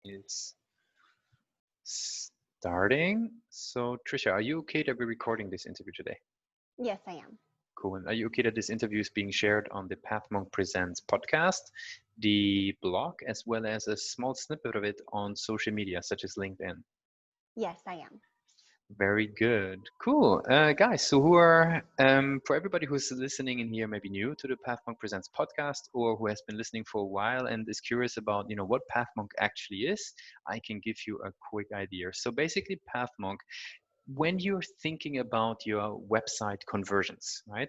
Is starting. So, Tricia, are you okay that we're recording this interview today? Yes, I am. Cool. And are you okay that this interview is being shared on the PathMonk Presents podcast, the blog, as well as a small snippet of it on social media, such as LinkedIn? Yes, I am. Very good. Cool. Guys, so who are, for everybody who's listening in here, maybe new to the PathMonk Presents podcast, or who has been listening for a while and is curious about, what PathMonk actually is, I can give you a quick idea. So basically, PathMonk, when you're thinking about your website conversions, right?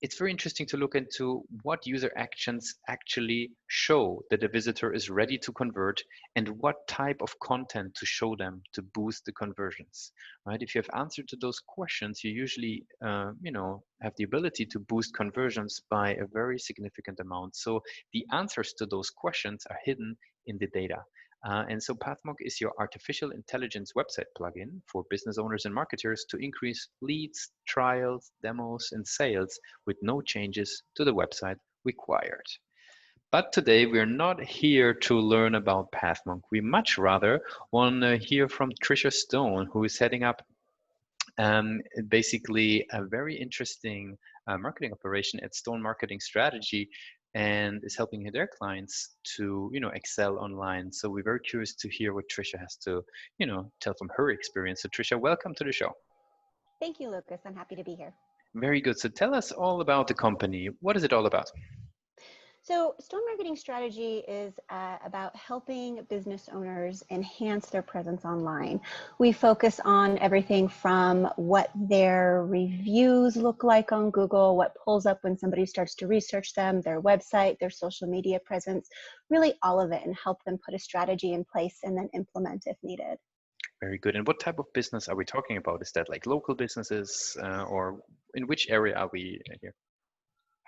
It's very interesting to look into what user actions actually show that a visitor is ready to convert and what type of content to show them to boost the conversions, right? If you have answered to those questions, you usually, have the ability to boost conversions by a very significant amount. So the answers to those questions are hidden in the data. And so PathMonk is your artificial intelligence website plugin for business owners and marketers to increase leads, trials, demos, and sales with no changes to the website required. But today we're not here to learn about PathMonk. We much rather want to hear from Tricia Stone, who is heading up basically a very interesting marketing operation at StoneMarketing Strategy, and is helping their clients to excel online. So we're very curious to hear what Tricia has to tell from her experience. So Tricia, welcome to the show. Thank you, Lucas. I'm happy to be here. Very good. So tell us all about the company. What is it all about? So, Stone Marketing Strategy is about helping business owners enhance their presence online. We focus on everything from what their reviews look like on Google, what pulls up when somebody starts to research them, their website, their social media presence, really all of it, and help them put a strategy in place and then implement if needed. Very good. And what type of business are we talking about? Is that like local businesses, or in which area are we here?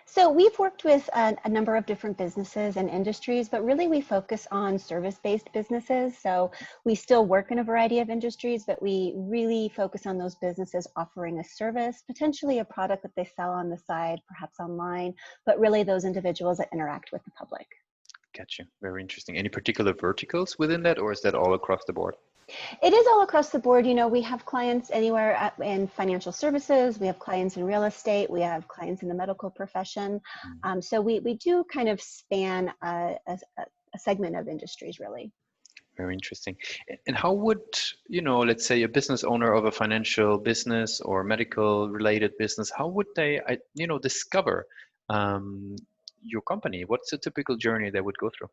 So we've worked with a number of different businesses and industries, but really we focus on service-based businesses. So we still work in a variety of industries, but we really focus on those businesses offering a service, potentially a product that they sell on the side, perhaps online, but really those individuals that interact with the public. Gotcha. Very interesting. Any particular verticals within that, or is that all across the board? It is all across the board. You know, we have clients anywhere in financial services, we have clients in real estate, we have clients in the medical profession. So we do kind of span a segment of industries, really. Very interesting. And how would, let's say a business owner of a financial business or medical related business, how would they, discover your company? What's a typical journey they would go through?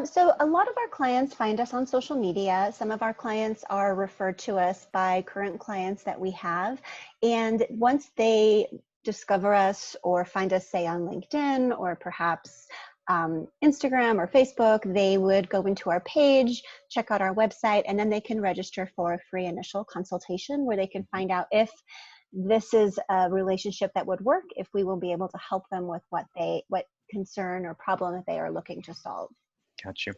So a lot of our clients find us on social media. Some of our clients are referred to us by current clients that we have. And once they discover us or find us, say, on LinkedIn or perhaps Instagram or Facebook, they would go into our page, check out our website, and then they can register for a free initial consultation where they can find out if this is a relationship that would work, if we will be able to help them with what concern or problem that they are looking to solve. Gotcha.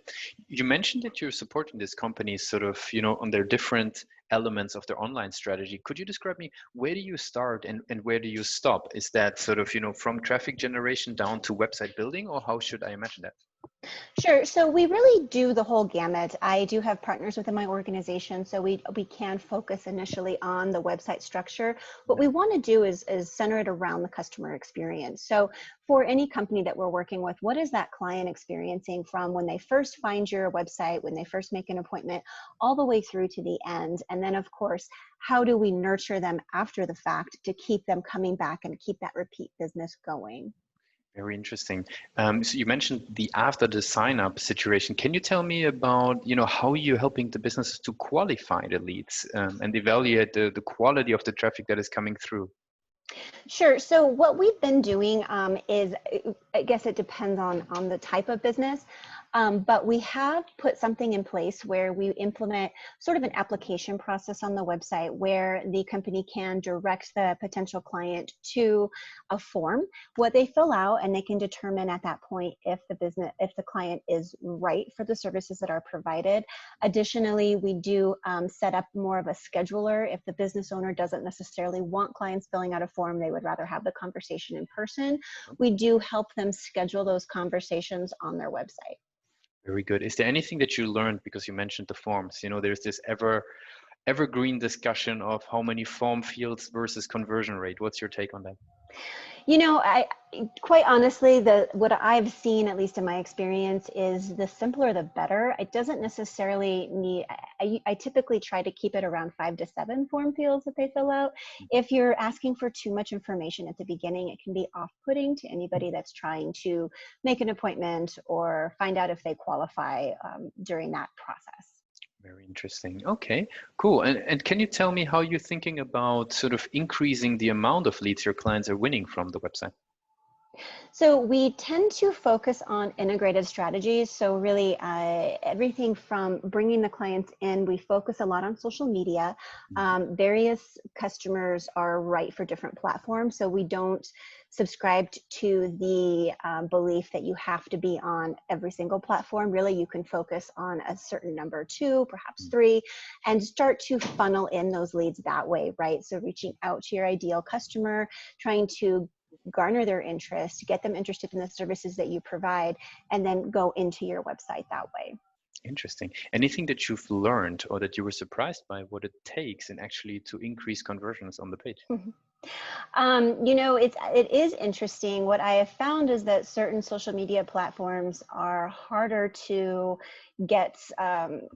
You mentioned that you're supporting this company sort of, on their different elements of their online strategy. Could you describe me, where do you start and where do you stop? Is that sort of, from traffic generation down to website building, or how should I imagine that? Sure. So we really do the whole gamut. I do have partners within my organization, so we can focus initially on the website structure. What we want to do is center it around the customer experience. So for any company that we're working with, what is that client experiencing from when they first find your website, when they first make an appointment, all the way through to the end? And then, of course, how do we nurture them after the fact to keep them coming back and keep that repeat business going? Very interesting. So you mentioned the after the sign up situation. Can you tell me about, how you're helping the businesses to qualify the leads and evaluate the quality of the traffic that is coming through? Sure. So what we've been doing is, I guess it depends on the type of business, but we have put something in place where we implement sort of an application process on the website where the company can direct the potential client to a form, what they fill out, and they can determine at that point if the client is right for the services that are provided. Additionally, we do set up more of a scheduler if the business owner doesn't necessarily want clients filling out a form, they would rather have the conversation in person. We do help them schedule those conversations on their website. Very good. Is there anything that you learned because you mentioned the forms? There's this evergreen discussion of how many form fields versus conversion rate. What's your take on that? I quite honestly, what I've seen, at least in my experience, is the simpler the better. It doesn't necessarily need. I typically try to keep it around 5 to 7 form fields that they fill out. If you're asking for too much information at the beginning, it can be off-putting to anybody that's trying to make an appointment or find out if they qualify during that process. Very interesting. Okay, cool. And can you tell me how you're thinking about sort of increasing the amount of leads your clients are winning from the website? So we tend to focus on integrated strategies. So really everything from bringing the clients in, we focus a lot on social media. Various customers are right for different platforms. So we don't subscribe to the belief that you have to be on every single platform. Really, you can focus on a certain number, 2, perhaps 3, and start to funnel in those leads that way, right? So reaching out to your ideal customer, trying to garner their interest, get them interested in the services that you provide, and then go into your website that way. Interesting. Anything that you've learned or that you were surprised by what it takes in actually to increase conversions on the page? It is interesting. What I have found is that certain social media platforms are harder to get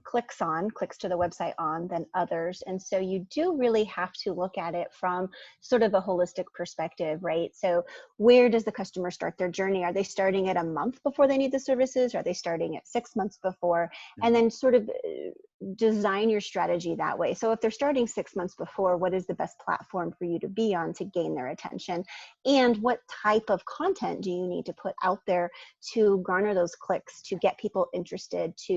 clicks to the website on than others. And so you do really have to look at it from sort of a holistic perspective, right? So where does the customer start their journey? Are they starting at a month before they need the services? Are they starting at 6 months before? And then sort of design your strategy that way. So if they're starting 6 months before, what is the best platform for you to be on to gain their attention? And what type of content do you need to put out there to garner those clicks, to get people interested, to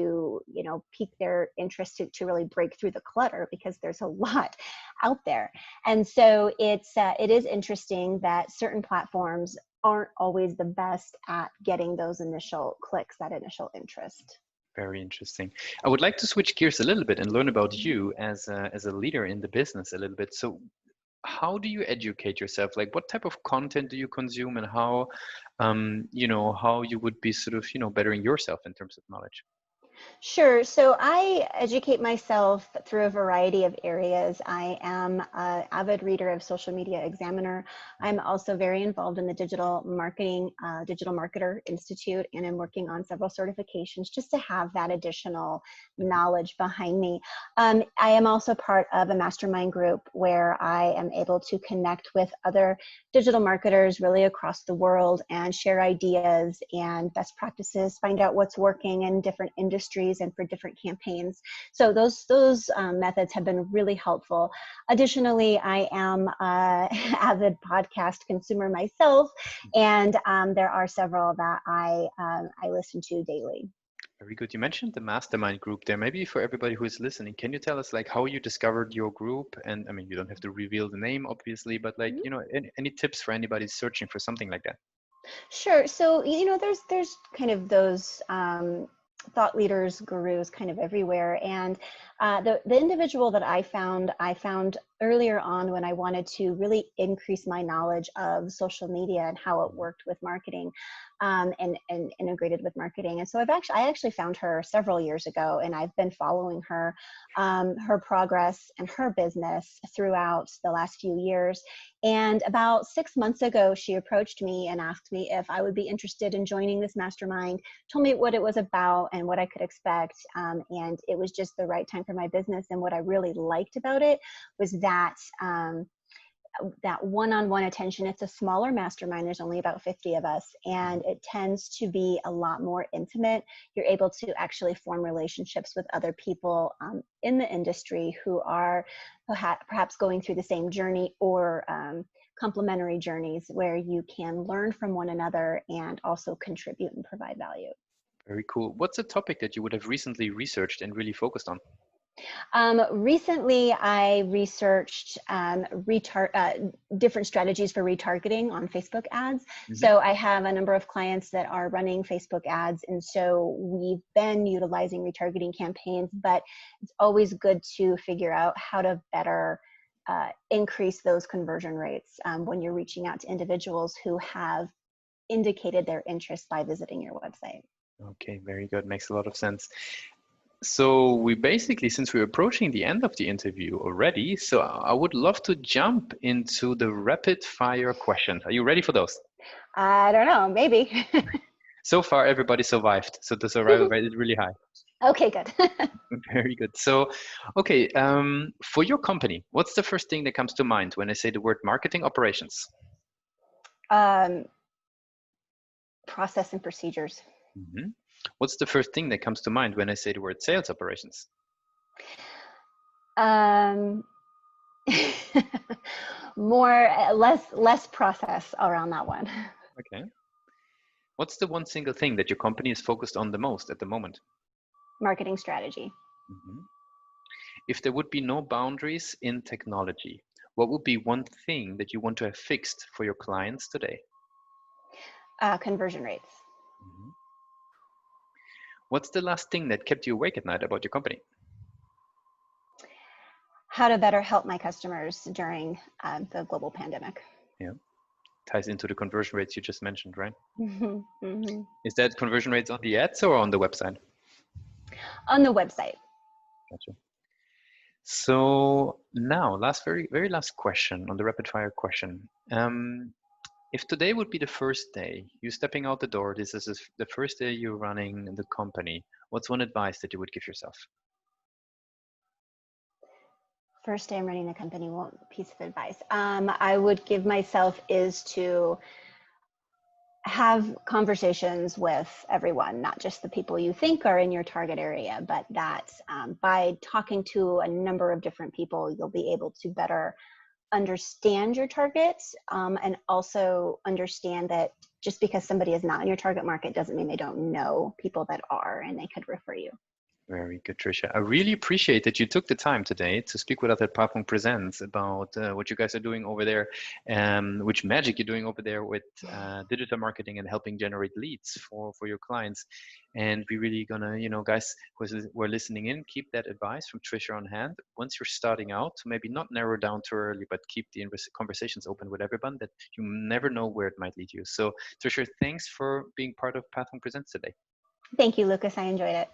pique their interest, to really break through the clutter, because there's a lot out there. And so it is interesting that certain platforms aren't always the best at getting those initial clicks, that initial interest. Very interesting. I would like to switch gears a little bit and learn about you as a leader in the business a little bit. So how do you educate yourself? Like what type of content do you consume, and how, how you would be sort of, bettering yourself in terms of knowledge? Sure. So I educate myself through a variety of areas. I am an avid reader of Social Media Examiner. I'm also very involved in the Digital Marketer Institute, and I'm working on several certifications just to have that additional knowledge behind me. I am also part of a mastermind group where I am able to connect with other digital marketers really across the world and share ideas and best practices, find out what's working in different industries and for different campaigns. So those methods have been really helpful. Additionally, I am an avid podcast consumer myself, and there are several that I listen to daily. Very good. You mentioned the mastermind group there. Maybe for everybody who is listening, can you tell us like how you discovered your group? And I mean, you don't have to reveal the name, obviously, but like, any tips for anybody searching for something like that? Sure. So, there's kind of those thought leaders, gurus kind of everywhere. And the individual that I found earlier on when I wanted to really increase my knowledge of social media and how it worked with marketing, and integrated with marketing. And so I actually found her several years ago, and I've been following her progress and her business throughout the last few years. And about 6 months ago, she approached me and asked me if I would be interested in joining this mastermind, told me what it was about and what I could expect. And it was just the right time for my business. And what I really liked about it was that one-on-one attention. It's a smaller mastermind. There's only about 50 of us, and it tends to be a lot more intimate. You're able to actually form relationships with other people in the industry who are perhaps going through the same journey or complementary journeys, where you can learn from one another and also contribute and provide value. Very cool. What's a topic that you would have recently researched and really focused on? Recently, I researched different strategies for retargeting on Facebook ads. So I have a number of clients that are running Facebook ads, and so we've been utilizing retargeting campaigns, but it's always good to figure out how to better increase those conversion rates when you're reaching out to individuals who have indicated their interest by visiting your website. Okay, very good. Makes a lot of sense. So we basically, since we're approaching the end of the interview already, so I would love to jump into the rapid fire questions. Are you ready for those? I don't know, maybe. So far, everybody survived. So the survival rate is really high. Okay, good. Very good. So, okay, for your company, what's the first thing that comes to mind when I say the word marketing operations? um, Process and procedures. Hmm. What's the first thing that comes to mind when I say the word sales operations? Um, less process around that one. Okay. What's the one single thing that your company is focused on the most at the moment? Marketing strategy. Mhm. If there would be no boundaries in technology, what would be one thing that you want to have fixed for your clients today? Conversion rates. Mhm. What's the last thing that kept you awake at night about your company? How to better help my customers during the global pandemic. Yeah, ties into the conversion rates you just mentioned, right? Mm-hmm. Is that conversion rates on the ads or on the website? On the website. Gotcha. So now, very last question on the rapid fire question. If today would be the first day you stepping out the door, this is the first day you're running the company, what's one advice that you would give yourself? First day I'm running the company, one piece of advice I would give myself is to have conversations with everyone, not just the people you think are in your target area, but that by talking to a number of different people, you'll be able to better understand your targets and also understand that just because somebody is not in your target market doesn't mean they don't know people that are and they could refer you. Very good, Tricia. I really appreciate that you took the time today to speak with us at Platform Presents about what you guys are doing over there, which magic you're doing over there with digital marketing and helping generate leads for your clients. And we're really gonna, guys who are listening in, keep that advice from Tricia on hand. Once you're starting out, maybe not narrow down too early, but keep the conversations open with everyone that you never know where it might lead you. So, Tricia, thanks for being part of Platform Presents today. Thank you, Lucas. I enjoyed it.